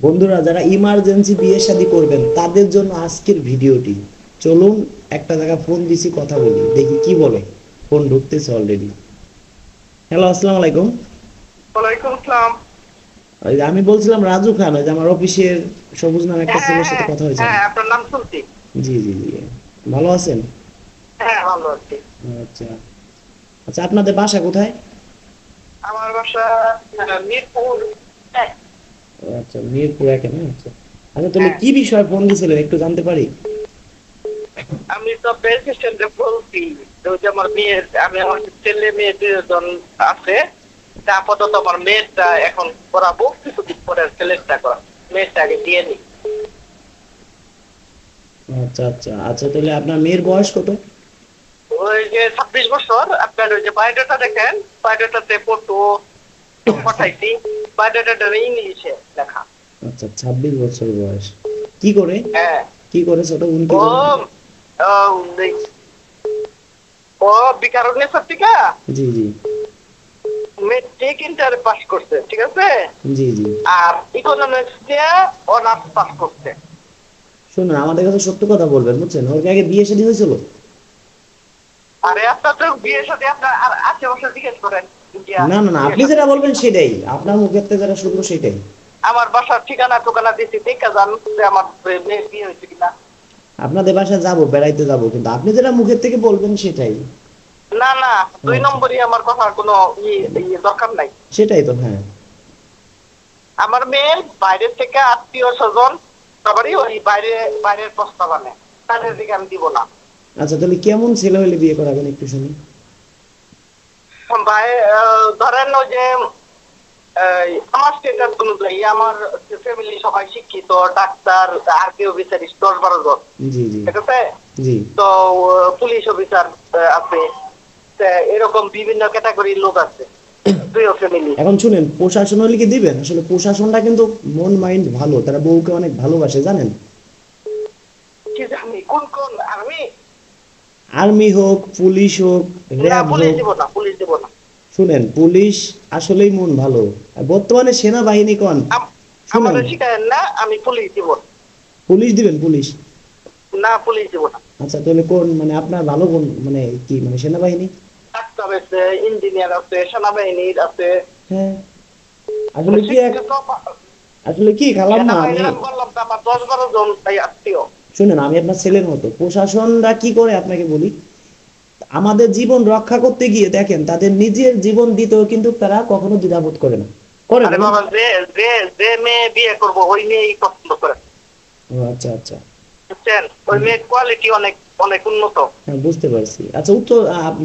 বন্ধুরা যারা ইমার্জেন্সি বিয়ে শাদী করবেন তাদের জন্য আজকের ভিডিওটি। চলুন একটা জায়গা ফোন দিছি, কথা বলি, দেখি কি বলে। ফোন ঢুকতেছে অলরেডি। হ্যালো, আসসালামু আলাইকুম। ওয়ালাইকুম আসসালাম। ওই যে আমি বলছিলাম রাজু খান, ওই যে আমার অফিসের সবুজ নামে একটা হ্যাঁ ছেলের সাথে হ্যাঁ কথা হয়েছিল। হ্যাঁ, আপনার নাম শুনছি। জি জি জি। ভালো আছেন? হ্যাঁ, ভালো আছি। আচ্ছা আচ্ছা, আপনাদের বাসা কোথায়? আমার বাসা মিরপুর এক। ও আচ্ছা, মিরপুর একে না? আচ্ছা আচ্ছা, তাহলে হ্যাঁ, কি বিষয়ে ফোন দিয়েছিলেন একটু জানতে পারি? আমি তো বেস স্ট্যান্ডে বলছি যে ওই যে আমার মেয়ে, আমার ছেলে মেয়ে দুজন আছে। তা আপাতত আমার মেয়েরটা এখন করাবো, কিছুদিন পরে ছেলেরটা করা, মেয়েরটা আগে দিয়ে নি। আচ্ছা আচ্ছা আচ্ছা, তাহলে আপনার মেয়ের বয়স কত? ওই যে 26 বছর। আপনার ওই যে বায়োডাটা দেখেন, বায়োডাটাতে ফটো পাঠাইছি। বায়োডাটাটা ইংলিশে লেখা। আচ্ছা, 26 বছর বয়স। কি করে? হ্যাঁ। কি করে ছোট বোন, কি ও করে? ও ও বিকারুন্নেসর থেকে জি জি মেট্রিক ইন্টার পাস করছে, ঠিক আছে। জি জি। আর ইকোনমিক্স দিয়ে অনার্স পাস করছে। শুনুন, আমাদের কাছে সত্য কথা বলবেন, বুঝছেন? ওর কি আগে বিয়ে শাদী হয়েছিল? আরে আপনার তো বিয়ের সাথে আপনার আর আশেপাশে জিজ্ঞেস করেন। ইন্ডিয়া না না না, বিয়ের আপনি সাথে যেটা বলবেন সেটাই, আপনার মুখের থেকে যেটা শুনবো সেটাই। আমার বাসার ঠিকানা টুকানা দিচ্ছি, দেখা যান যে আমার মেয়ের বিয়ে হয়েছে কিনা। আপনাদের বাসায় যাবো, বেড়াইতে যাবো, কিন্তু আপনি যেটা মুখের থেকে বলবেন সেটাই। না না, দুই আচ্ছা, নম্বরই আমার কথার কোনো দরকার নাই। সেটাই তো, হ্যাঁ। আমার মেয়ে বাইরের থেকে আত্মীয় স্বজন সবারই ওই বাইরে, বাইরের প্রস্তাব আনে, তাদের দিকে আমি দিব না। আচ্ছা, তাহলে কেমন ছেলে হলে বিয়ে করাবেন একটু শুনি। ভাই, ধরেন ওই যে আমার স্টেটাস অনুযায়ী আমার ফ্যামিলি সবাই শিক্ষিত, ডাক্তার, আর্মি অফিসার 10-12 জন, জি জি ঠিক আছে। জি। তো পুলিশ অফিসার আছে। তা এরকম বিভিন্ন ক্যাটাগরির লোক আছে দুই ফ্যামিলি। এখন শুনেন, প্রশাসন হলে কি দিবেন? আসলে প্রশাসনটা কিন্তু মন মাইন্ড ভালো, তারা বউকে অনেক ভালোবাসে, জানেন? কি জানি কোন কোন আর্মি। আর্মি হোক, পুলিশ হোক, না, র্যাব পুলিশ হোক। দিব না, পুলিশ দিব না। শুনেন, পুলিশ আসলেই মন ভালো। আর বর্তমানে সেনাবাহিনী কোন। আমার শুনেন, শিখায়েন না, আমি পুলিশ দিব না। পুলিশ দিবেন, পুলিশ। না, পুলিশ দিব না। আচ্ছা, তাহলে কোন, মানে আপনার ভালো কোন, মানে কি, মানে সেনাবাহিনী? ডাক্তার আছে, ইঞ্জিনিয়ার আছে, সেনাবাহিনীর আছে। হ্যাঁ। আসলে কি এক, শিক্ষিত আসলে কি খালাম না আমি। সেনাবাহিনীর আমি বললাম তো আমার 10-12 জন তাই আত্মীয়। শুনেন, আমি আপনার ছেলের মতো, প্রশাসনরা কি করে আপনাকে বলি, আমাদের জীবন রক্ষা করতে গিয়ে দেখেন তাদের নিজের জীবন দিতেও কিন্তু তারা কখনো দ্বিধাবোধ করে না, করে আরে না? বাবা, যে যে যে মেয়ে বিয়ে করবো ওই মেয়েই পছন্দ করে। ও আচ্ছা আচ্ছা। বুঝছেন, ওই মেয়ের কোয়ালিটি অনেক অনেক উন্নত। হ্যাঁ, বুঝতে পারছি। আচ্ছা,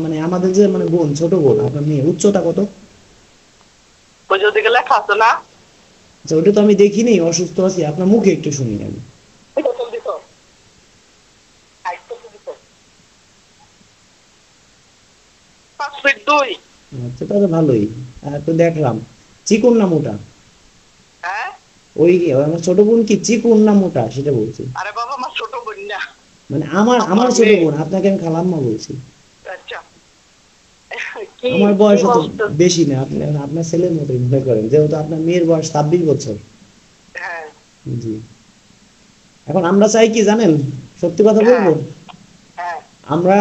মানে আমাদের যে মানে বোন, ছোট বোন, আপনার মেয়ে উচ্চতা কত? ওই যে ওদিকে লেখা আছে না। আচ্ছা, ওটা তো আমি দেখিনি, অসুস্থ আছি, আপনার মুখে একটু শুনি আমি। এটা তো দিত, হাইট তো দিত 5 ফিট 2। আচ্ছা, তাহলে ভালোই। আর তো দেখলাম, চিকন না মোটা? হ্যাঁ। ওই আমার ছোট বোন কি চিকন না মোটা সেটা বলছি। আরে বাবা, আমার ছোট বোন না, মানে আমার আমার আমার ছোট মেয়ে। বোন, আপনাকে আমি খালাম্মা বলছি। আচ্ছা। কি আমার কি বয়স তো বলতো। বেশি না, আপনি আপনার ছেলের মতোই মনে করেন, যেহেতু আপনার মেয়ের বয়স 26 বছর। হ্যাঁ জি। এখন আমরা চাই কি জানেন, সত্যি কথা হ্যাঁ বলবো, হ্যাঁ আমরা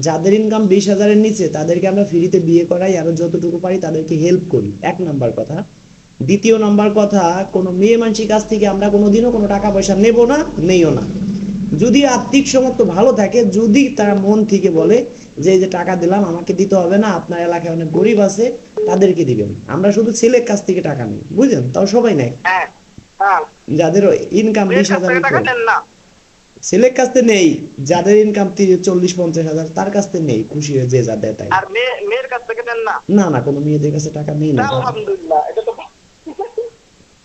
যাদের ইনকাম 20,000-এর নিচে তাদেরকে আমরা ফ্রিতে বিয়ে করাই, আরো যতটুকু পারি তাদেরকে হেল্প করি, 1 নাম্বার কথা। দ্বিতীয় নাম্বার কথা, কোনো মেয়ে মানুষের কাছ থেকে আমরা কোনোদিনও কোনো টাকা পয়সা নেব না, নেইও না। যদি আর্থিক সামর্থ্য ভালো থাকে, যদি তারা মন থেকে বলে যে এই যে টাকা দিলাম আমাকে দিতে হবে না, আপনার এলাকায় অনেক গরিব আছে তাদেরকে দিবেন, আমরা শুধু ছেলের কাছ থেকে টাকা নিই, বুঝলেন? তাও সবাই নেয়, হ্যাঁ হ্যাঁ। যাদের ইনকাম মেয়ের বিশ কাছ হাজার থেকে টাকা উপর। নেন না। ছেলের কাছ থেকে নেই, যাদের ইনকাম 40-50 হাজার তার কাছ থেকে নেই, খুশি হয়ে যে যা দেয় তাই। আর মেয়ের কাছ থেকে নেন না। না না, কোনো মেয়েদের কাছে টাকা নেই না। আলহামদুলিল্লাহ, এটা তো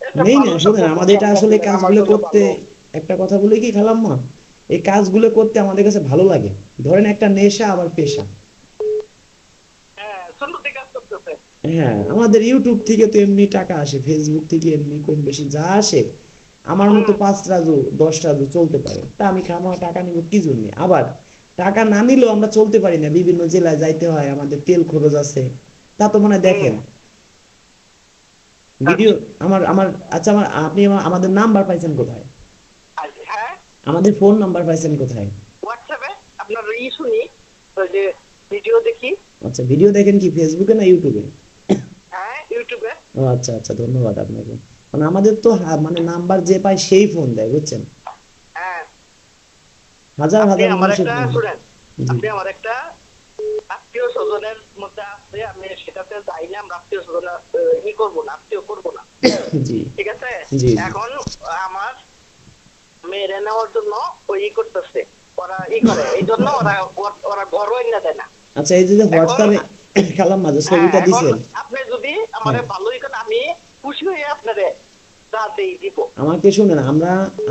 এটা নেই না। ভালো শুনেন, সম্পর্ক, আমাদের এটা আসলে আলহামদুলিল্লাহ, আমার কাজগুলো জন্য করতে, ভালো। একটা কথা বলে কি খালাম্মা, এই কাজগুলো করতে আমাদের কাছে ভালো লাগে। ধরেন একটা নেশা আবার পেশা। হ্যাঁ, সুন্নতি কাজ করতেছে। হ্যাঁ, আমাদের ইউটিউব থেকে তো এমনি টাকা আসে, ফেসবুক থেকে এমনি কম বেশি যা আসে, আমার মতো হুম। 5 রাজু 10 রাজু চলতে পারে। তা আমি খামা টাকা নিব কি জন্য? আবার টাকা না নিলেও আমরা চলতে পারি না, বিভিন্ন জেলায় যাইতে হয়, আমাদের তেল খরচ আছে, তা তো মনে হয় হুম। দেখেন। ভিডিও আমার আমার আচ্ছা আপনি আমাদের নাম্বার পাইছেন কোথায়? হ্যাঁ, আমাদের ফোন নাম্বার পাইছেন কোথায়? হোয়াটসঅ্যাপে আপনার শুনি, ওই যে ভিডিও দেখি। আচ্ছা, ভিডিও দেখেন কি ফেসবুকে না ইউটিউবে? হ্যাঁ, ইউটিউবে। ও আচ্ছা আচ্ছা, ধন্যবাদ আপনাকে। মানে আমাদের তো মানে নাম্বার যে পায় সেই ফোন দেয়, বুঝছেন? হ্যাঁ, হাজার আপনি হাজার আমার মানুষের একটা ফোন। শুনেন, জি আপনি আমার একটা আত্মীয় স্বজনের মধ্যে আছে, আমি সেটাতে যাই না, আমরা আত্মীয় স্বজন করবো না, আত্মীয় করবো না, জি ঠিক আছে? জি। এখন আমার মেয়েরে নেওয়ার জন্য ওই করতেছে, ওরা করে, এই জন্য ওরা ওরা ঘরও না দেয় না। আচ্ছা, এই যে এখন হোয়াটসঅ্যাপে খেলাম মাঝে হ্যাঁ, ছবিটা এখন দিছেন, আপনি যদি আমারে হ্যাঁ ভালোই করেন, আমি খুশি হয়ে আপনারে তাতেই দিব। আমাকে শুনেন,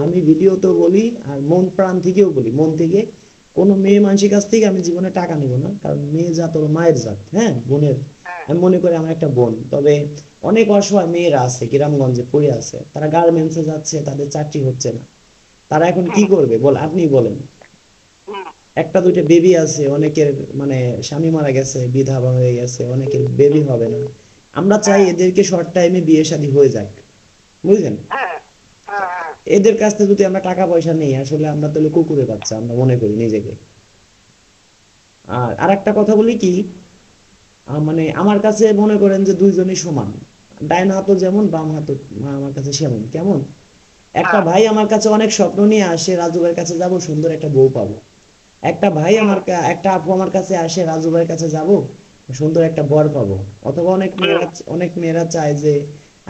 আমি ভিডিও তো বলি আর মন প্রাণ থেকেও বলি, মন থেকে কোনো মেয়ে মানুষের কাছ থেকে আমি জীবনে টাকা নিব না, কারণ মেয়ে জাত ওর মায়ের জাত, হ্যাঁ বোনের। হ্যাঁ, আমি মনে করি আমার একটা বোন, তবে অনেক অসহায় মেয়েরা আছে গ্রামগঞ্জে পড়ে আছে, তারা গার্মেন্টসে যাচ্ছে, তাদের চাকরি হচ্ছে না, তারা এখন কি হুম, করবে আপনি বলেন। হুম, একটা দুইটা বেবি আছে, অনেকের মানে স্বামী মারা গেছে, বিধবা হয়ে গেছে, অনেকের বেবি হবে না। আমরা চাই হ্যাঁ, এদেরকে শর্ট টাইমে বিয়ে শাদী হয়ে যাক, বুঝলেন? হ্যাঁ, হ্যাঁ, হ্যাঁ, এদের কাছ থেকে যদি আমরা টাকা পয়সা নেই, আসলে আমরা তাহলে কুকুরের বাচ্চা আমরা মনে করি নিজেকে। আর আরেকটা কথা বলি কি, মানে আমার কাছে মনে করেন যে দুইজনই সমান, ডাইন হাতও যেমন বাম হাতও আমার কাছে সেমন। কেমন? একটা হ্যাঁ, ভাই আমার কাছে অনেক স্বপ্ন নিয়ে আসে, রাজু ভাইয়ের কাছে যাব, সুন্দর একটা বউ পাবো। একটা ভাই হুম, একটা আপু আমার কাছে আসে, রাজু ভাইয়ের কাছে যাব, সুন্দর একটা বর পাবো। অথবা হুম, অনেক মেয়েরা চায় যে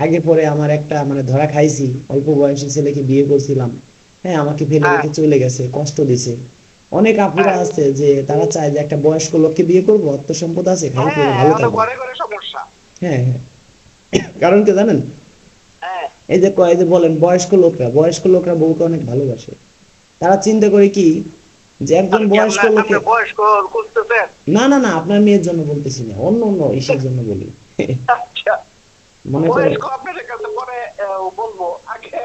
আগে পরে আমার একটা মানে ধরা খাইছি, অল্প বয়সী ছেলেকে বিয়ে করছিলাম, হ্যাঁ আমাকে ফেলে হ্যাঁ, রেখে চলে গেছে, কষ্ট দিছে। অনেক আপুরা হ্যাঁ, আছে যে তারা চায় যে একটা বয়স্ক লোককে বিয়ে করবো, অর্থ সম্পদ আছে, খাই পরে হ্যাঁ, ভালো অনেক থাকবো। ঘরে ঘরে সমস্যা। হ্যাঁ হ্যাঁ, কারণ কি জানেন? হ্যাঁ, এই যে কয় যে বলেন বয়স্ক লোকরা বউকে অনেক ভালোবাসে। তারা চিন্তা করে কি, যে একজন তাহলে কি বয়স্ক আপনার লোকে, আপনি বয়স্ক খুঁজতেছেন? না না না, আপনার মেয়ের জন্য বলতেছি না, অন্য অন্য ইসের জন্য বলি। আচ্ছা, মনে করেন, বয়স্ক আপনার কাছে পরে বলবো, আগে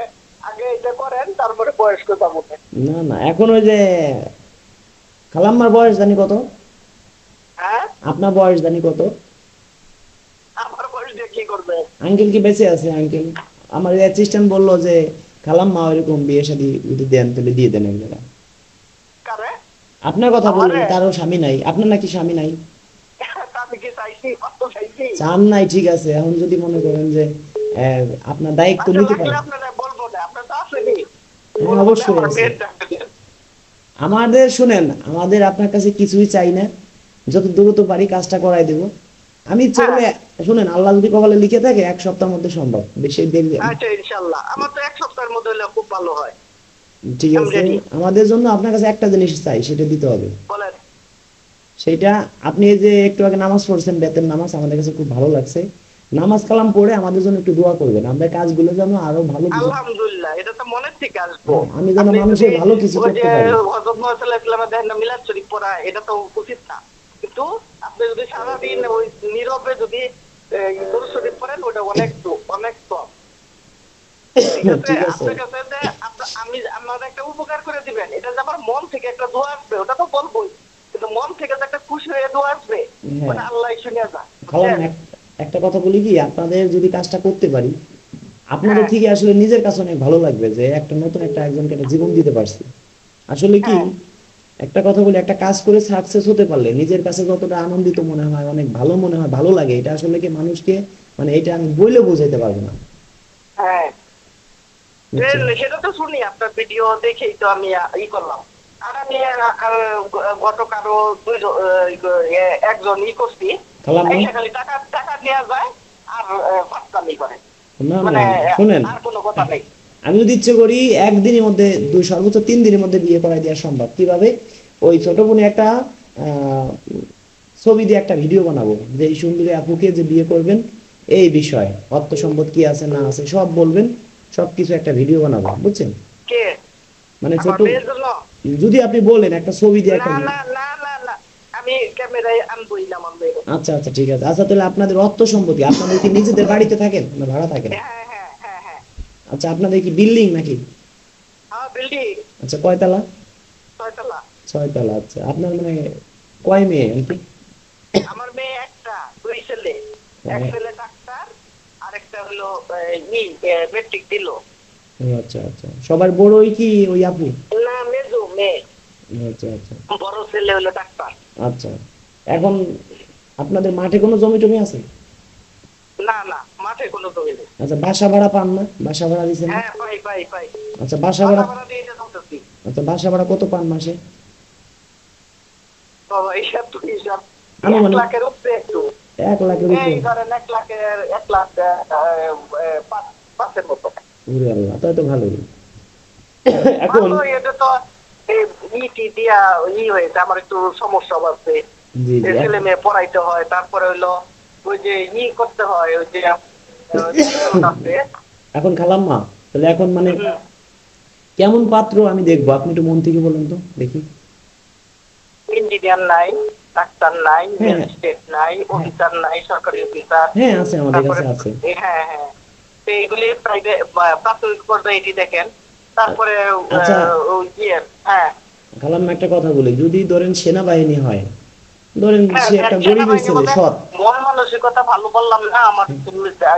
আগে এটা করেন, তারপরে বয়স্ক যাবো। না না, এখন ওই যে খালাম্মার বয়স জানি কত, হ্যাঁ, আপনার বয়স জানি কত? আমার বয়স দিয়ে কি করবে? আঙ্কেল কি বেঁচে আছে? আঙ্কেল আমার অ্যাসিস্ট্যান্ট বললো যে খালাম্মা ওইরকম বিয়ে শাদী যদি দেন তাহলে দিয়ে দেন এক জায়গায়। কারে? আপনার কথা বললেন, আমারে? তারও স্বামী নাই, আপনার নাকি স্বামী নাই? আমি কি চাইছি? কত চাইছি? চান নাই, ঠিক আছে, এখন যদি মনে করেন যে আপনার দায়িত্ব আচ্ছা, নিতে লাগলে পারেন। আপনারা বলবো না, আপনার তো আসেনি, হ্যাঁ বলবো না, অবশ্যই আমার আছে। মেয়ের ডাক্তার দেন। আমাদের শুনেন, আমাদের আপনার কাছে কিছুই চাই না, যত দ্রুত পারি কাজটা করাই দেব। আমি ইচ্ছে হ্যাঁ, করলে, শুনেন, আল্লাহ যদি কপালে লিখে থাকে এক সপ্তাহের মধ্যে সম্ভব, বেশি দেরি। আচ্ছা, ইনশাল্লাহ আমার তো এক সপ্তাহের মধ্যে হলে খুব ভালো হয়। ঠিক আমি আছে, রেডি। আমাদের জন্য আপনার কাছে একটা জিনিস চাই, সেটা দিতে হবে। বলেন। সেটা, আপনি এই যে একটু আগে নামাজ পড়ছেন, বেতের নামাজ, আমাদের কাছে খুব ভালো লাগছে। নামাজ কালাম পড়ে আমাদের জন্য একটু দোয়া করবেন, আমরা কাজগুলো যেন আরো ভালো কিছু, আলহামদুলিল্লাহ, এটা তো মনের থেকে আসবো। আমি যেন আপনি যদি মানুষের ভালো কিছু ওই যে করতে পারি। হযরত মুহাম্মদ সাল্লাল্লাহু আলাইহি ওয়াসাল্লাম দেখেন মিলাদ শরীফ পড়া, এটা তো উচিত না, কিন্তু আপনি যদি সারাদিন ওই নীরবে যদি দরুদ শরীফ পড়েন, ওটা অনেক সওয়াব। ঠিক আছে? ঠিক আছে, আপনার কাছে যে আমি আমার একটা উপকার করে দিবেন, এটা যে আমার মন থেকে একটা দোয়া আসবে, ওটা তো বলবোই, কিন্তু মন থেকে যে একটা খুশি হয়ে দোয়া আসবে, হ্যাঁ। ওটা আল্লাহ শুনে যায়, খালাম বুঝছেন? একটা কথা বলি কি, আপনাদের যদি কাজটা করতে পারি, আপনাদের হ্যাঁ, থেকে আসলে নিজের কাছে অনেক ভালো লাগবে যে একটা নতুন একটা একজনকে একটা জীবন দিতে পারছি। আসলে কি, হ্যাঁ, একটা কথা বলি, একটা কাজ করে সাকসেস হতে পারলে নিজের কাছে যতটা আনন্দিত মনে হয়, অনেক ভালো মনে হয়, ভালো লাগে, এটা আসলে কি মানুষকে, মানে এটা আমি বইলে বোঝাইতে পারবো না, হ্যাঁ, বুঝছেন? সেটা তো শুনি, আপনার ভিডিও দেখেই তো আমি করলাম। আর আমি গতকালও একজন করছি, খালাম না, এসে খালি টাকা টাকা নেওয়া যায় আর ফাঁসতামি করে, না না, মানে শুনেন, আর কোনো কথা নেই। আমি যদি ইচ্ছে করি একদিনের মধ্যে, সর্বোচ্চ 3 দিনের মধ্যে বিয়ে করাই দেওয়া সম্ভব। কিভাবে? ওই ছোট বোনে একটা ছবি দিয়ে একটা ভিডিও বানাবো, যে এই সুন্দরী আপুকে যে বিয়ে করবেন, এই বিষয়, অর্থ সম্পদ কি আছে না আছে সব বলবেন, সবকিছু একটা ভিডিও বানাবো, বুঝছেন? কে? মানে আমার ছোট, মেয়ের জন্য? যদি আপনি বলেন একটা ছবি দিয়ে না, একটা, না, না, না, না, আমি ক্যামেরায় আনবই না আমার মেয়ের। আচ্ছা আচ্ছা ঠিক আছে। আচ্ছা তাহলে আপনাদের অর্থ সম্পত্তি, আপনাদের কি নিজেদের বাড়িতে থাকেন না ভাড়া থাকেন? হ্যাঁ, হ্যাঁ, হ্যাঁ, হ্যাঁ, আচ্ছা, আপনাদের কি বিল্ডিং নাকি? আমার বিল্ডিং আচ্ছা, কয়তলা? 6 তলা। 6 তলা। আচ্ছা, আপনার মানে কয় মেয়ে আর কি? আমার মেয়ে একটা, 2 ছেলে, এক ছেলে ডাক্তার আর আরেকটা হলো মেট্রিক দিল। ও আচ্ছা আচ্ছা, সবার বড়ই কি ওই আপু? না, মেজো মেয়ে। আচ্ছা আচ্ছা বড় ছেলে হলো ডাক্তার। আচ্ছা। এখন আপনাদের মাঠে কোনো জমি টমি আছে? না না, মাঠে কোনো জমি নেই। আচ্ছা, বাসা ভাড়া পান না? বাসা ভাড়া দিচ্ছেন না? হ্যাঁ, পাই পাই পাই। আচ্ছা, বাসা বাসা ভাড়া, ভাড়া দিয়ে এটা চলতেছি। আচ্ছা বাসা ভাড়া কত পান মাসে? বাবা, হিসাব তো হিসাব। এক আনুমানিক লাখের উপরে একটু। 1 লাখের এই উপরে? ধরেন 1 লাখ 5 এর মতো। ওরে আল্লাহ, তাই তো ভালোই। এখন ভালো, এটা তো এই ইটি দিয়া হয়েছে। আমার একটু সমস্যা আছে। জি জি ছেলে মেয়ে পড়াইতে হয়, তারপরে হইলো ওই যে করতে হয়, ওই যে টিউশন আছে। এখন খালাম্মা, তাহলে এখন মানে হুম। কেমন পাত্র আমি দেখবো, আপনি একটু মন থেকে বলেন তো দেখি। ইঞ্জিনিয়ার নাই, ডাক্তার নাই, হ্যাঁ ম্যাজিস্ট্রেট নাই, হ্যাঁ অফিসার নাই, সরকারি অফিসার। হ্যাঁ, আছে আমাদের তারপরে কাছে আছে। হ্যাঁ হ্যাঁ, তো এইগুলি প্রাইভেট প্রাথমিক পর্যায়ে এটি দেখেন। তারপরে আচ্ছা ওই হ্যাঁ খালাম্মা, একটা কথা বলি, যদি ধরেন সেনাবাহিনী হয়, ধরেন হ্যাঁ, সে একটা গরিবের সেনাবাহিনী ছেলে, মানে সৎ। মন মানসিকতা ভালো বললাম না আমার।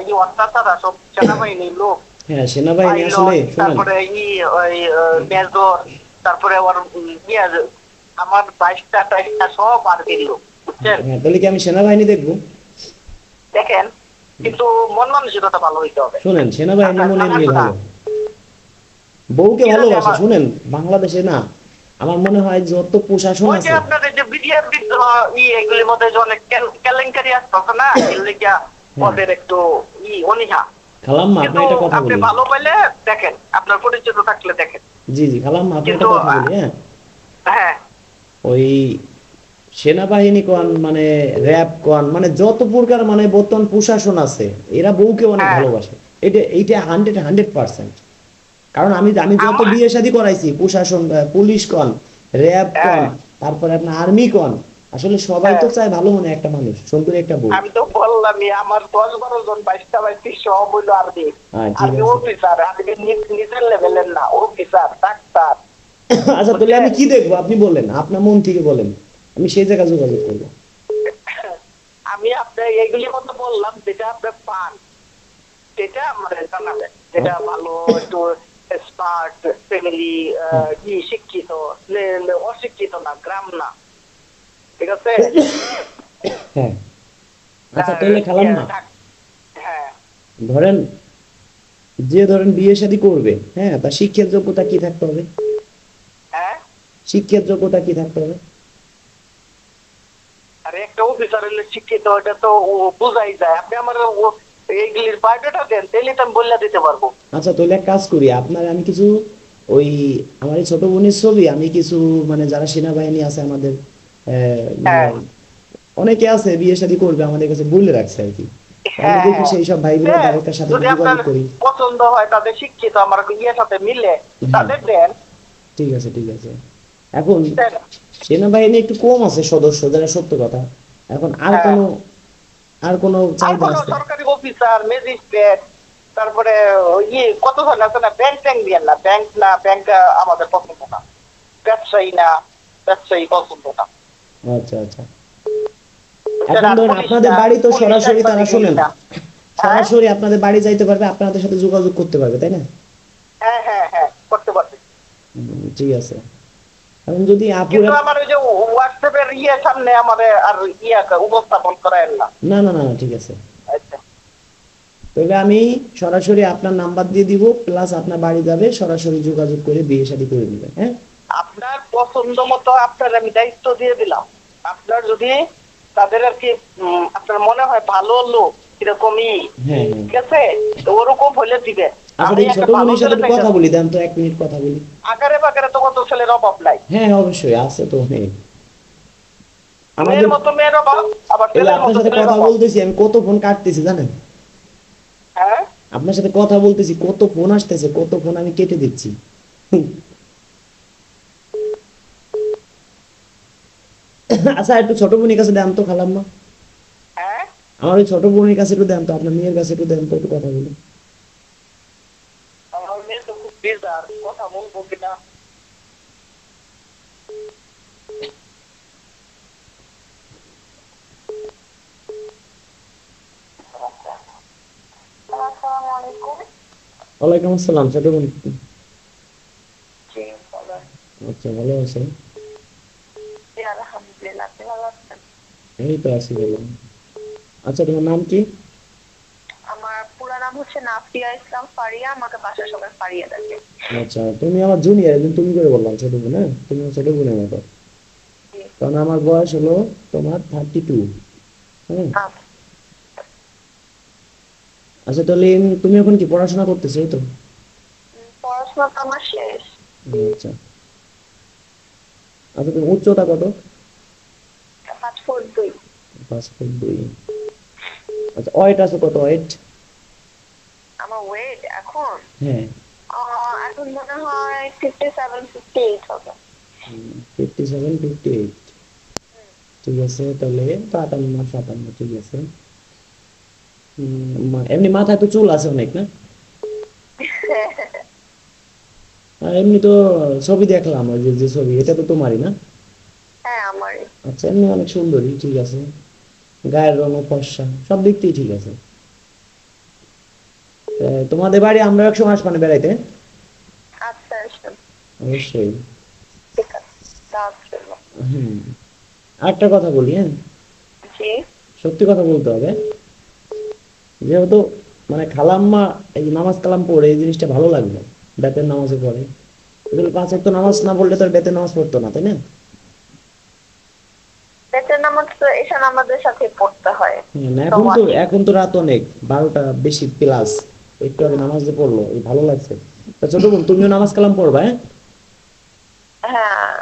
এই অত্যাচার সব সেনাবাহিনীর লোক। হ্যাঁ, সেনাবাহিনী আসলে পাইলট, শোনেন। তারপরে ওই মেজর, তারপরে ওর ইয়ে আমার 22টা সব আর্মির লোক, বুঝছেন? হ্যাঁ, তাহলে কি আমি সেনাবাহিনী দেখবো? দেখেন, কিন্তু মন মানসিকতা ভালো হইতে হবে। শোনেন, সেনাবাহিনী আচ্ছা, এমন এমনি জানাশোনা। ভালো, বউকে কি জানি ভালোবাসে। আমার শুনেন, বাংলাদেশে না, আমার মনে হয় যত প্রশাসন ওই যে আছে। আপনাদের যে বিডিআর বিদ্রোহ এগুলির মধ্যে যে অনেক কেলেঙ্কারি আসতেছে না, এর লেগা হ্যাঁ ওদের একটু অনীহা। খালাম্মা, আপনি কিন্তু একটা কথা আপনি বলি। ভালো পাইলে দেখেন, আপনার পরিচিত থাকলে দেখেন। জি জি খালাম্মা, আপনি একটা কিন্তু কথা বলি। হ্যাঁ, হ্যাঁ ওই সেনাবাহিনী কোন মানে র‍্যাব কোন মানে যত প্রকার মানে বর্তমান প্রশাসন আছে, এরা বউকে অনেক হ্যাঁ, ভালোবাসে। এইটা 100%। কারণ আমি আমি যত আমার বিয়ে শাদী করাইছি, প্রশাসন পুলিশ কোন, র‍্যাব কোন, হ্যাঁ তারপরে আপনার আর্মি কোন, আসলে সবাই তো হ্যাঁ, চায় ভালো মনে একটা মানুষ, সুন্দর একটা বউ। আমি তো বললামই, আমার 10-12 জন 22টা সব হইলো আর্মি। হ্যাঁ ঠিক আর্মি আছে। অফিসার, আর্মি নিজের লেভেলের না, অফিসার ডাক্তার, আচ্ছা, তাহলে আমি বুঝছেন? কি দেখবো আপনি বলেন, আপনার মন থেকে বলেন, আমি সেই জায়গায় যোগাযোগ করবো। আমি আপনার এইগুলির মতো বললাম, যেটা আপনার পান সেটা আমার জানাবেন, যেটা ভালো একটু স্মার্ট ফ্যামিলি, কি শিক্ষিত, অশিক্ষিত না, গ্রাম না, ঠিক আছে? হ্যাঁ, আচ্ছা আর তাহলে খালাম্মা, হ্যাঁ ধরেন যে ধরেন বিয়ে শাদী করবে, হ্যাঁ, তার শিক্ষার যোগ্যতা কি থাকতে হবে? হ্যাঁ, শিক্ষার যোগ্যতা কি থাকতে হবে? আর একটা অফিসার হলে শিক্ষিত, এটা তো বোঝাই যায়। আপনি আমার এইগুলির বায়োডাটা দেন, তাহলে তো আমি বলে দিতে পারবো। আচ্ছা, তাহলে এক কাজ করি, আপনার আমি কিছু ওই আমার এই ছোট বোনের ছবি আমি কিছু মানে যারা সেনাবাহিনী আছে আমাদের, মানে হ্যাঁ অনেকে আছে বিয়ে শাদী করবে, আমাদের কাছে বলে রাখছে আর কি। আমি হ্যাঁ দেখি হ্যাঁ, সেই সব ভাইগুলো দেন। ডাইরেক্টের সাথে যদি আপনার যোগাযোগ করি। পছন্দ হয়, তাদের শিক্ষিত আমার সাথে মিলে, হ্যাঁ তাদের দেন। ঠিক আছে ঠিক আছে। এখন দেন। সেনাবাহিনী একটু কম আছে সদস্য, যারা সত্য কথা। এখন হ্যাঁ, আর কোনো আর চাহিদা কোন আছে? সরকারি অফিসার, ম্যাজিস্ট্রেট, তারপরে কতজন আছে না, ব্যাংক ট্যাঙ্ক দিয়ে না, ব্যাংক না, ব্যাংক আমাদের পছন্দ না, ব্যবসায়ী না, ব্যবসায়ী পছন্দ না। আচ্ছা আচ্ছা। এখন ধরুন পুলিশ আপনাদের না, বাড়ি তো পুলিশ সরাসরি, তারা শুনেন, না। হ্যাঁ সরাসরি আপনাদের বাড়ি যাইতে পারবে, আপনাদের সাথে যোগাযোগ করতে পারবে, তাই না? হ্যাঁ হ্যাঁ হ্যাঁ, করতে পারবে। ঠিক আছে। এখন যদি আপুরা, কিন্তু আমার ওই যে হোয়াটসঅ্যাপের সামনে আমাদের আর উপস্থাপন করায় না। না না না না, ঠিক আছে। আচ্ছা, তবে আমি সরাসরি আপনার নাম্বার দিয়ে দিব, প্লাস আপনার বাড়ি যাবে, সরাসরি যোগাযোগ করে বিয়ে শাদী করে দিবে। হ্যাঁ, আপনার পছন্দ মতো আপনার আমি দায়িত্ব দিয়ে দিলাম। আপনার যদি তাদের আর কি আপনার মনে হয় ভালো লোক এরকমই, হ্যাঁ হ্যাঁ। ঠিক আছে, তো ওরকম হলে দিবে। আচ্ছা, আমি দেখি একটা ছোট ভালো বোনের সাথে ছেলে একটু কথা চাইতেছি। বলি, দেন তো 1 মিনিট কথা বলি। আকারে বাকারে তো কত ছেলের অভাব নাই। হ্যাঁ অবশ্যই আছে তো। হ্যাঁ, আমাদের মেয়ের মতো মেয়ের অভাব, আবার এই যে ছেলের আপনার মতো সাথে ছেলের কথা অভাব। বলতেছি, আমি কত ফোন কাটতেছি জানেন? হ্যাঁ, আপনার সাথে কথা বলতেছি, কত ফোন আসতেছে, কত ফোন আমি কেটে দিচ্ছি। আচ্ছা, একটু ছোট বোনের কাছে দেন তো খালাম্মা, হ্যাঁ, আমার ওই ছোট বোনের কাছে একটু দেন তো, আপনার মেয়ের কাছে একটু দেন তো, একটু কথা বলি। আমার মেয়ে তো খুব বিজার, কথা বলবো কিনা। ওয়ালাইকুম আসসালাম, ছোট বোন। জি বলেন। আচ্ছা, ভালো আছেন? জি আলহামদুলিল্লাহ, আপনি ভালো আছেন? এই তো আছি, বললাম। আচ্ছা, তোমার নাম কি? আমার পুরো নাম হচ্ছে নাফিয়া ইসলাম ফারিয়া, আমাকে বাসার সবাই ফারিয়া ডাকে। আচ্ছা, তুমি আমার জুনিয়র, একদিন তুমি করে বললাম, ছোট বোন। হ্যাঁ, তুমি আমার ছোট বোনের মতো। জি। কারণ আমার বয়স হলো তোমার 32। হ্যাঁ। আচ্ছা। আচ্ছা, তাহলে তুমি এখন কি পড়াশোনা করতেছো, এই তো? পড়াশোনা তো আমার শেষ। আচ্ছা। আচ্ছা, তোমার উচ্চতা কত? 5'2". 5'2". আচ্ছা, ওয়েট আছে কত, ওয়েট? আমার ওয়েট এখন হ্যাঁ। এখন মনে হয় 57-58 হবে। 57-58। ঠিক আছে, তাহলে 53-57, ঠিক আছে। এমনি মাথায় তো চুল আছে অনেক, না? আর এমনি তো ছবি দেখলাম, ওই যে যে ছবি, এটা তো তোমারই, না? হ্যাঁ আমারই। আচ্ছা, এমনি অনেক সুন্দরী, ঠিক আছে। গায়ের রং ফর্সা, সব দিক থেকেই ঠিক আছে। তোমাদের বাড়ি আমরা একসময় আসবানে বেড়াইতে। আচ্ছা আচ্ছা, অবশ্যই। ঠিক আছে, দাওয়াত রইলো। হুম। আরেকটা কথা বলি, হ্যাঁ। জি। সত্যি কথা বলতে হবে। যেহেতু মানে খালাম্মা এই যে নামাজ কালাম পড়ে, এই জিনিসটা ভালো লাগলো। বেতের নামাজে পড়ে। এগুলো 5 ওয়াক্ত নামাজ না পড়লে তো আর বেতের নামাজ পড়তো না, তাই না? বেতের নামাজ তো এশা নামাজের সাথে পড়তে হয়। হ্যাঁ, না, তো ওয়াজিব। এখন তো রাত অনেক, 12টা বেশি প্লাস। একটু আগে নামাজ যে পড়লো, এই ভালো লাগছে। তা ছোট বোন, তুমিও নামাজ কালাম পড়বা, হ্যাঁ? হ্যাঁ।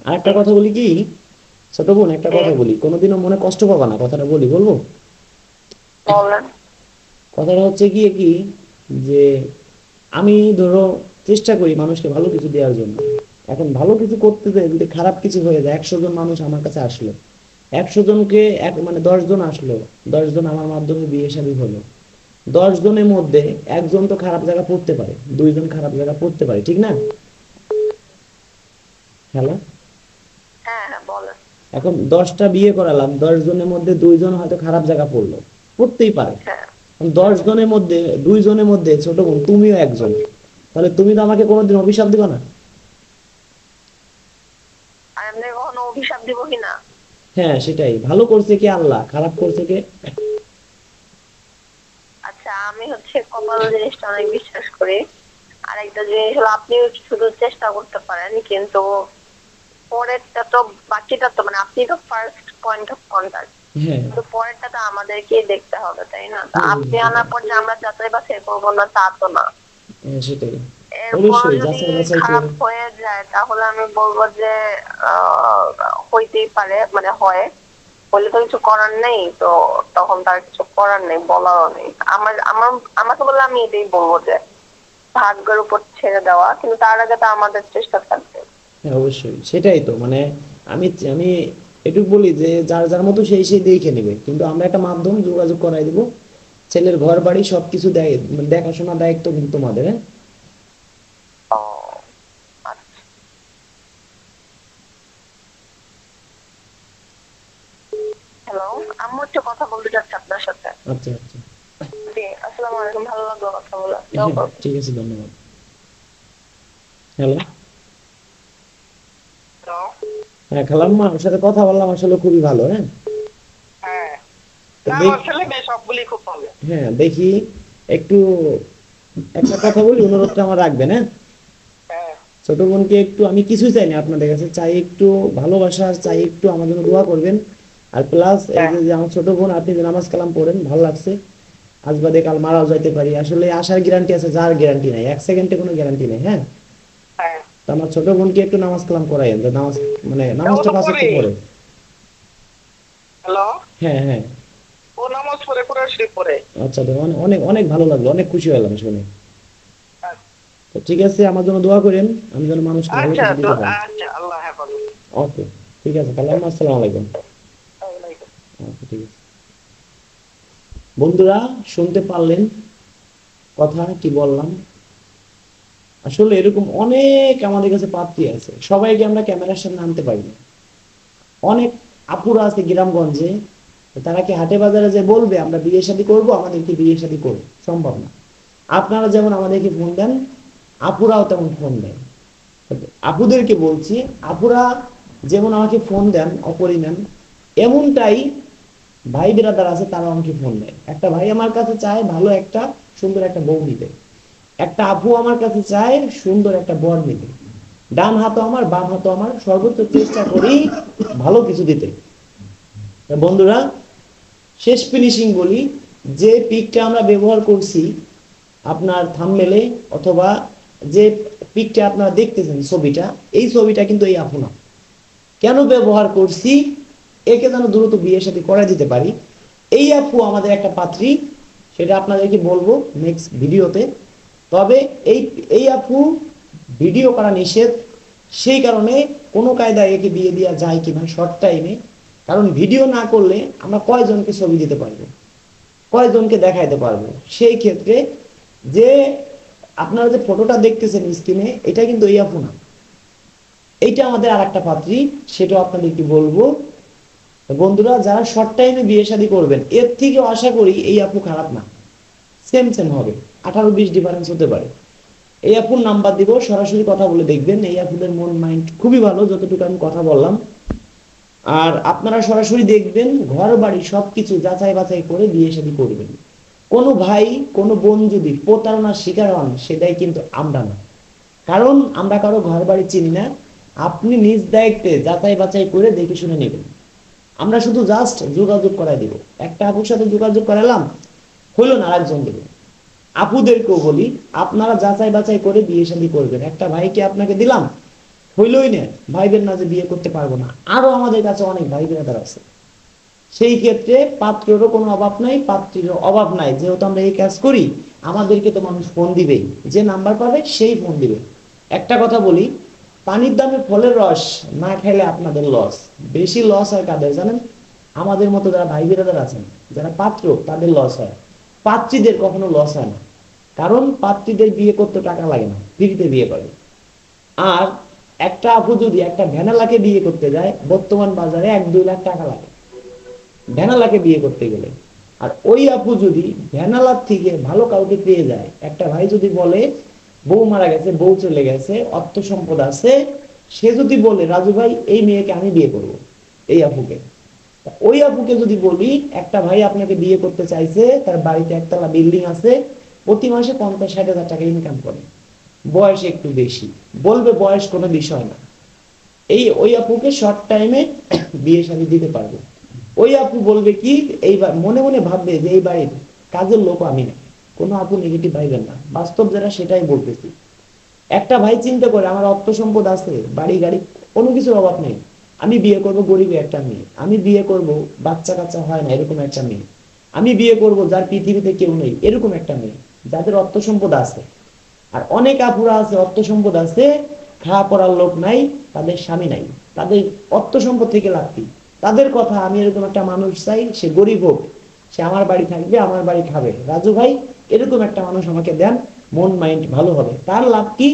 আরেকটা জি। কথা বলি কি, ছোট বোন, একটা জি কথা বলি, কোনোদিনও মনে কষ্ট পাবা না, কথাটা বলবো? বলেন। কথাটা হচ্ছে গিয়ে কি, যে আমি ধরো চেষ্টা করি মানুষকে ভালো কিছু দেওয়ার জন্য। এখন ভালো কিছু করতে যেয়ে যদি খারাপ কিছু হয়ে যায়, 100 জন মানুষ আমার কাছে আসলো, 100 জনকে মানে 10 জন আসলো, 10 জন আমার মাধ্যমে বিয়ে শাদী হলো, 10 জনের মধ্যে একজন তো খারাপ জায়গা পড়তে পারে, 2 জন খারাপ জায়গা পড়তে পারে, ঠিক না? হ্যালো। হ্যাঁ হ্যাঁ বলেন। এখন 10টা বিয়ে করালাম, 10 জনের মধ্যে 2 জন হয়তো খারাপ জায়গা পড়লো, পড়তেই পারে। হ্যাঁ। 10 জনের মধ্যে 2 জনের মধ্যে ছোট বোন তুমিও একজন, তাহলে তুমি তো আমাকে কোনোদিন অভিশাপ দিবা না? আর এমনি কখনো অভিশাপ দিব কিনা? হ্যাঁ, সেটাই। ভালো করছে কে আল্লাহ, খারাপ করছে কে? আচ্ছা, আমি হচ্ছে কপাল জিনিসটা অনেক বিশ্বাস করি। আর একটা জিনিস হলো, আপনি শুধু চেষ্টা করতে পারেন, কিন্তু পরেরটা তো, বাকিটা তো মানে আপনি তো ফার্স্ট পয়েন্ট অফ কন্টাক্ট, হ্যাঁ। কিন্তু পরেরটা তো আমাদেরকেই দেখতে হবে, তাই না? তো আপনি সেটাই। আনার পর যে আমরা যাচাই বাছাই করবো না তা তো না। হ্যাঁ, সেটাই। এরপর অবশ্যই যদি যাচাই বাছাই খারাপ করে। হয়ে যায় তাহলে আমি বলবো যে হইতেই পারে, মানে হয়, বলে তো কিছু করার নেই তো, তখন তার কিছু করার নেই, বলারও নেই। আমার আমার আমাকে বললে আমি এটাই বলবো যে ভাগ্যের উপর ছেড়ে দেওয়া, কিন্তু তার আগে তো আমাদের চেষ্টা থাকবে। হ্যাঁ, অবশ্যই সেটাই তো, মানে আমি আমি এটুকু বলি যে যার যার মতো সেই সেই দেখে নেবে, কিন্তু আমরা একটা মাধ্যম যোগাযোগ করাই দিব। ছেলের ঘর বাড়ি সবকিছু দেখাশোনার দায়িত্ব কিন্তু তোমাদের, হ্যাঁ। ও আচ্ছা। হ্যালো, আম্মু একটু কথা বলতে চাচ্ছি আপনার সাথে। আচ্ছা, আচ্ছা। জি, আসসালামু আলাইকুম, ভালো লাগলো কথা বলে। হ্যাঁ, ঠিক আছে, ধন্যবাদ। হ্যালো। হ্যালো। হ্যাঁ, খালাম্মা, ওর সাথে কথা বললাম, আসলে খুবই ভালো, হ্যাঁ। হ্যাঁ, তো না আমার ছেলে মেয়ে সবগুলি খুব ভালো। হ্যাঁ, দেখি একটু একটা কথা বলি, অনুরোধটা আমার রাখবেন, হ্যাঁ। হ্যাঁ। ছোট বোনকে একটু, আমি কিছুই চাই না আপনাদের কাছে, চাই একটু ভালোবাসা, চাই একটু আমার জন্য দোয়া করবেন। আর প্লাস এই হ্যাঁ। যে যে আমার ছোট বোন, আপনি যে নামাজ কালাম পড়েন, ভালো লাগছে। আজ বাদে কাল মারাও যাইতে পারি, আসলে আসার গ্যারান্টি আছে, যার গ্যারান্টি নাই, 1 সেকেন্ডে কোনো গ্যারান্টি নেই, হ্যাঁ। হ্যাঁ। তো আমার ছোট বোনকে একটু নামাজ কালাম করাইন, যে নামাজ, মানে ও নামাজটা তো 5 ওয়াক্ত পড়ে। পড়ে। হ্যালো। হ্যাঁ, হ্যাঁ। ও নামাজ পড়ে, কোরআন শরীফ পড়ে। আচ্ছা, তো অনেক অনেক অনেক ভালো লাগলো, অনেক খুশি হলাম শুনে। তো ঠিক আছে, আমার জন্য দোয়া করেন, আমি যেন মানুষকে ভালো আচ্ছা কিছু তো, দিতে পারি। আচ্ছা, আল্লাহ হেফাজত। ওকে, ঠিক আছে, কালাম, আসসালামু আলাইকুম। ওয়ালাইকুম। ওকে, ঠিক আছে। বন্ধুরা, শুনতে পারলেন কথা কি বললাম? আসলে এরকম অনেক আমাদের কাছে পাত্রী আছে, সবাইকে আমরা ক্যামেরার সামনে আনতে পারি না। অনেক আপুরা আছে গ্রামগঞ্জে, তারা কি হাটে বাজারে যে বলবে আমরা বিয়ে শাদী করবো, আমাদেরকে বিয়ে শাদী করবো? সম্ভব না। আপনারা যেমন আমাদেরকে ফোন দেন, আপুরাও তেমন ফোন দেন। আপুদেরকে বলছি, আপুরা যেমন আমাকে ফোন দেন অপরিমাণ, এমনটাই ভাই বিরাদার আছে তারা আমাকে ফোন দেয়। একটা ভাই আমার কাছে চায় ভালো একটা সুন্দর একটা বউ নিতে, একটা আপু আমার কাছে চায় সুন্দর একটা বর নিতে। ডান হাতও আমার বাম হাতও আমার, সর্বোচ্চ চেষ্টা করি ভালো কিছু দিতে। বন্ধুরা, শেষ ফিনিশিং বলি, যে পিকটা আমরা ব্যবহার করছি আপনার থাম্বনেলে অথবা যে পিকটা আপনারা দেখতেছেন ছবিটা, এই ছবিটা কিন্তু এই আপু না। কেন ব্যবহার করছি? একে যেন দ্রুত বিয়ের সাথে করা দিতে পারি। এই আপু আমাদের একটা পাত্রী, সেটা আপনাদেরকে বলবো নেক্সট ভিডিওতে। তবে এই এই আপু ভিডিও করা নিষেধ, সেই কারণে কোনো কায়দায় একে বিয়ে দেওয়া যায় কিনা শর্ট টাইমে, কারণ ভিডিও না করলে আমরা কয়জনকে ছবি দিতে পারবো, কয়জনকে দেখাইতে পারবো। সেই ক্ষেত্রে যে আপনারা যে ফটোটা দেখতেছেন স্ক্রিনে, এটা কিন্তু এই আপু না, এইটা আমাদের আর একটা পাত্রী, সেটাও আপনাদেরকে বলবো। বন্ধুরা, যারা শর্ট টাইমে বিয়ে শাদী করবেন, এর থেকেও আশা করি এই আপু খারাপ না, সেম সেম হবে, 18-20 ডিফারেন্স হতে পারে। এই আপুর নাম্বার দিব, সরাসরি কথা বলে দেখবেন। এই আপুদের মন মাইন্ড খুবই ভালো, যতটুকু আমি কথা বললাম। আর আপনারা সরাসরি দেখবেন, ঘর বাড়ি সবকিছু যাচাই বাছাই করে বিয়ে শাদী করবেন। কোনো ভাই কোনো বোন যদি প্রতারণার শিকার হন, সেটাই কিন্তু আমরা না, কারণ আমরা কারো ঘর বাড়ি চিনি না। আপনি নিজ দায়িত্বে যাচাই বাছাই করে দেখে শুনে নেবেন। আমরা শুধু জাস্ট যোগাযোগ করাই দিব। একটা আপুর সাথে যোগাযোগ করালাম, হইল না, আরেকজন দেবে। আপুদেরকেও বলি, আপনারা যাচাই বাছাই করে বিয়ে শাদী করবেন। একটা ভাইকে আপনাকে দিলাম, হইলই না, ভাইবেন না যে বিয়ে করতে পারবো না। আরো আমাদের কাছে অনেক ভাই বেরাদার আছে, সেই ক্ষেত্রে পাত্রেরও কোনো অভাব নাই, পাত্রীরও অভাব নাই। যেহেতু আমরা এই কাজ করি, আমাদেরকে তো মানুষ ফোন দিবেই, যে নাম্বার পাবে সেই ফোন দিবে। একটা কথা বলি, পানির দামে ফলের রস না খেলে আপনাদের লস। বেশি লস হয় কাদের জানেন? আমাদের মতো যারা ভাই বিরাদার আছেন, যারা পাত্র, তাদের লস হয়। পাত্রীদের কখনো লস হয় না, কারণ পাত্রীদের বিয়ে করতে টাকা লাগে না, ফ্রিতে বিয়ে করে। আর একটা আপু যদি একটা ভ্যানালাকে বিয়ে করতে যায়, বর্তমান বাজারে 1-2 লাখ টাকা লাগে ভ্যানালাকে বিয়ে করতে গেলে। আর ওই আপু যদি ভ্যানালার থেকে ভালো কাউকে পেয়ে যায়, একটা ভাই যদি বলে বউ মারা গেছে, বউ চলে গেছে, অর্থ সম্পদ আছে, সে যদি বলে রাজু ভাই এই মেয়েকে আমি বিয়ে করব, এই আপুকে, ওই আপুকে যদি বলি একটা ভাই আপনাকে বিয়ে করতে চাইছে, তার বাড়িতে একতলা বিল্ডিং আছে, প্রতি মাসে 50-60 হাজার টাকা ইনকাম করে, বয়স একটু বেশি, বলবে বয়স কোনো বিষয় না, ওই আপুকে শর্ট টাইমে বিয়ে শাদী দিতে পারবো। ওই আপু বলবে কি, এইবার মনে মনে ভাববে যে এই বাড়ির কাজের লোক আমি না। কোনো আপু নেগেটিভ ভাইবেন না, বাস্তব যারা সেটাই বলতেছি। একটা ভাই চিন্তা করে আমার অর্থ সম্পদ আছে, বাড়ি গাড়ি কোনো কিছুর অভাব নেই, আমি বিয়ে করব গরিব একটা মেয়ে, আমি বিয়ে করব বাচ্চা কাচ্চা হয় না এরকম একটা মেয়ে, আমি বিয়ে করব যার পৃথিবীতে কেউ নেই এরকম একটা মেয়ে, যাদের অর্থ সম্পদ আছে। আর অনেক আপুরা আছে, অর্থ সম্পদ আছে, খাওয়া পড়ার লোক নাই, তাদের স্বামী নাই, তাদের অর্থ সম্পদ থেকে লাভ কি? তাদের কথা, আমি এরকম একটা মানুষ চাই, সে গরিব হোক, সে আমার বাড়ি থাকবে, আমার বাড়ি খাবে, রাজু ভাই এরকম একটা মানুষ আমাকে দেন, মন মাইন্ড ভালো হবে। তার লাভ কি?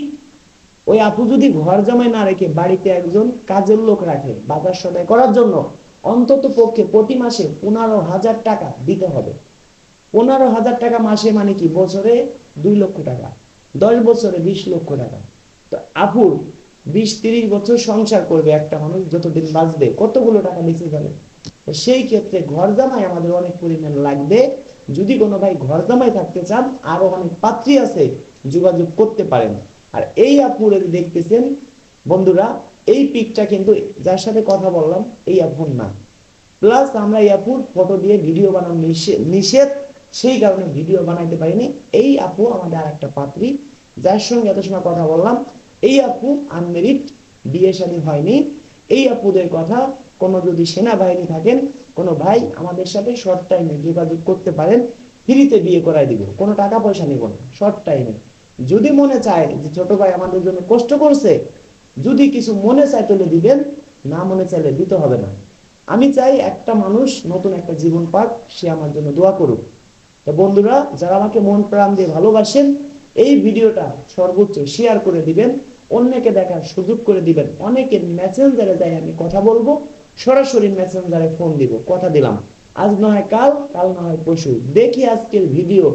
ওই আপু যদি ঘর জামাই না রেখে বাড়িতে একজন কাজের লোক রাখে বাজার সদাই করার জন্য, অন্তত পক্ষে প্রতি মাসে 15,000 টাকা দিতে হবে। 15,000 টাকা মাসে মানে কি? বছরে 2 লক্ষ টাকা, 10 বছরে 20 লক্ষ টাকা। তো আপুর 20-30 বছর সংসার করবে একটা মানুষ, যতদিন বাঁচবে কতগুলো টাকা বেঁচে যাবে। সেই ক্ষেত্রে ঘর জামাই আমাদের অনেক পরিমাণ লাগবে। যদি কোনো ভাই ঘর জামাই থাকতে চান, আরো অনেক পাত্রী আছে, যোগাযোগ করতে পারেন। আর এই আপুর দেখতেছেন বন্ধুরা, এই পিকটা কিন্তু যার সাথে কথা বললাম এই আপুর না। প্লাস আমরা এই আপুর ফটো দিয়ে ভিডিও বানানো নিষেধ, সেই কারণে ভিডিও বানাইতে পারিনি। এই আপু আমাদের আর একটা পাত্রী, যার সঙ্গে এত সময় কথা বললাম। এই আপু আনমেরিড, বিয়ে শাদী হয়নি। এই আপুদের কথা, কোনো যদি সেনাবাহিনী থাকেন, কোনো ভাই আমাদের সাথে শর্ট টাইমে যোগাযোগ করতে পারেন, ফ্রিতে বিয়ে করাই দিব, কোনো টাকা পয়সা নিব না, শর্ট টাইমে। যদি মনে চায় যে ছোট ভাই আমাদের জন্য কষ্ট করছে, যদি কিছু মনে চায় তাহলে দিবেন, না মনে চাইলে দিতে হবে না। আমি চাই একটা মানুষ নতুন একটা জীবন পাক, সে আমার জন্য দোয়া করুক। তো বন্ধুরা, যারা আমাকে মন প্রাণ দিয়ে ভালোবাসেন, এই ভিডিওটা সর্বোচ্চ শেয়ার করে দিবেন, অন্যকে দেখার সুযোগ করে দিবেন। অনেকের মেসেঞ্জারে যাই আমি কথা বলবো, সরাসরি মেসেঞ্জারে ফোন দিব, কথা দিলাম। আজ না হয় কাল, কাল না হয় পরশু। দেখি আজকের ভিডিও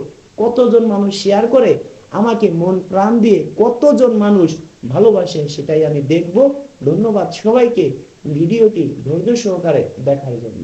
কতজন মানুষ শেয়ার করে, আমাকে মন প্রাণ দিয়ে কতজন মানুষ ভালোবাসে সেটাই আমি দেখব। ধন্যবাদ সবাইকে ভিডিওটি ধৈর্য সহকারে দেখার জন্য।